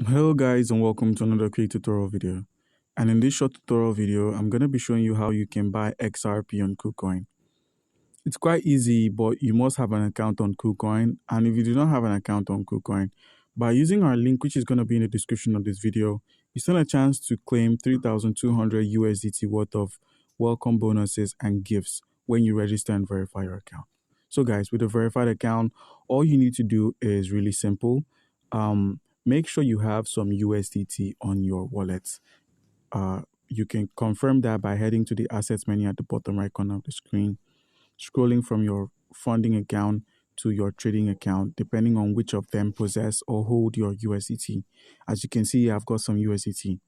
Hello guys, and welcome to another quick tutorial video. And in this short tutorial video, I'm going to be showing you how you can buy XRP on Kucoin. It's quite easy, but you must have an account on Kucoin. And if you do not have an account on Kucoin, by using our link, which is going to be in the description of this video, you stand a chance to claim 3,200 USDT worth of welcome bonuses and gifts when you register and verify your account. So guys, with a verified account, all you need to do is really simple. Make sure you have some USDT on your wallet. You can confirm that by heading to the assets menu at the bottom right corner of the screen, scrolling from your funding account to your trading account, depending on which of them possess or hold your USDT. As you can see, I've got some USDT.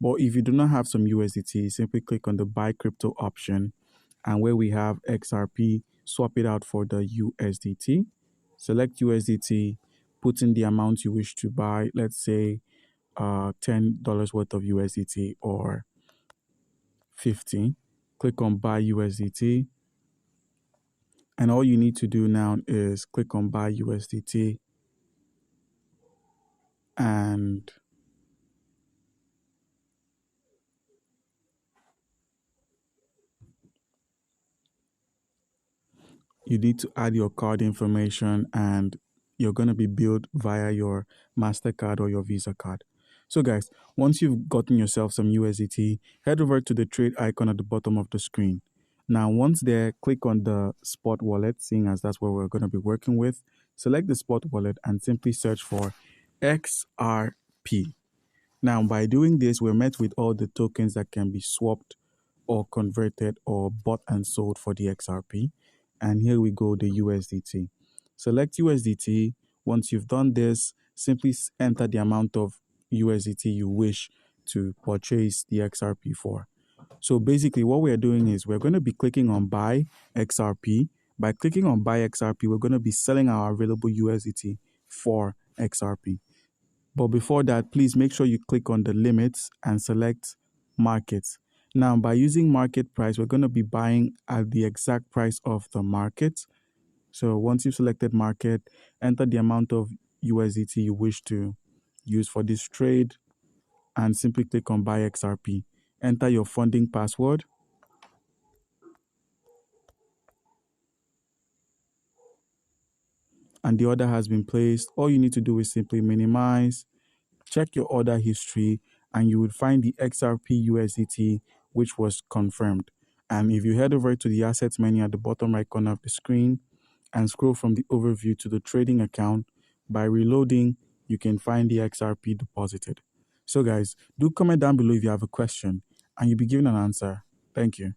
But if you do not have some USDT, simply click on the buy crypto option, and where we have XRP, swap it out for the USDT. Select USDT, put in the amount you wish to buy, let's say $10 worth of USDT or 50. Click on buy USDT, and all you need to do now is click on buy USDT, and you need to add your card information, and you're going to be billed via your MasterCard or your Visa card. So guys, once you've gotten yourself some USDT, head over to the trade icon at the bottom of the screen. Now, once there, click on the spot wallet, seeing as that's what we're going to be working with. Select the spot wallet and simply search for XRP. Now, by doing this, we're met with all the tokens that can be swapped or converted or bought and sold for the XRP. And here we go, the USDT. Select USDT. Once you've done this, simply enter the amount of USDT you wish to purchase the XRP for. So basically what we're doing is we're going to be clicking on buy XRP. By clicking on buy XRP, we're going to be selling our available USDT for XRP. But before that, please make sure you click on the limits and select markets. Now, by using market price, we're going to be buying at the exact price of the market. So once you've selected market, enter the amount of USDT you wish to use for this trade and simply click on buy XRP. Enter your funding password. And the order has been placed. All you need to do is simply minimize, check your order history, and you would find the XRP USDT, which was confirmed. And if you head over to the assets menu at the bottom right corner of the screen and scroll from the overview to the trading account, by reloading, you can find the XRP deposited. So guys, do comment down below if you have a question and you'll be given an answer. Thank you.